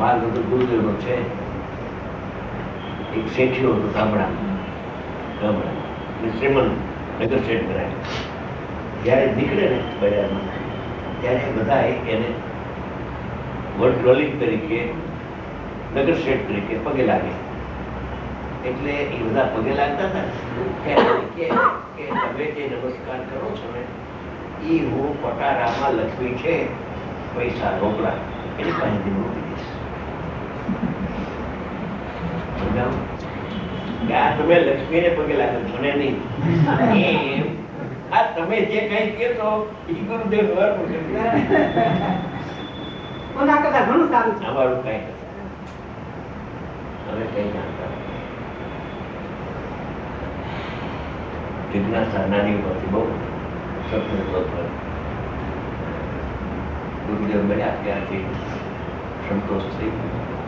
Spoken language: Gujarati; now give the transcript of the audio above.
બાલ બધું ગુરુદેવનો છે. એક શેઠિયો હતો ગામડા શ્રીમંત નગર શેઠ કરાય. જ્યારે નીકળે ને બજારમાં ત્યારે બધા એને વડીલ તરીકે નગર શેઠ તરીકે પગે લાગે. એટલે એ બધા પગે લાગતા હતા કે તમે જે નમસ્કાર કરો છો ને એ હું પટારામાં લક્ષ્મી છે, પૈસા રોકડા એની પાસેથી મૂકી દઈશ. સમજાવું કે આ તમે લક્ષ્મીને પગે લાગો, મને નહીં. એમ આ તમે જે કઈ કહેશો એ ગુરુદેવ ઘણું સારું છે. અમારું કઈ અમે કઈ જાણતા જિજ્ઞાસા નાની ઉંમરથી બહુ સપનું ગુરુદેવ બન્યા ત્યારથી સંતોષ થઈ ગયો.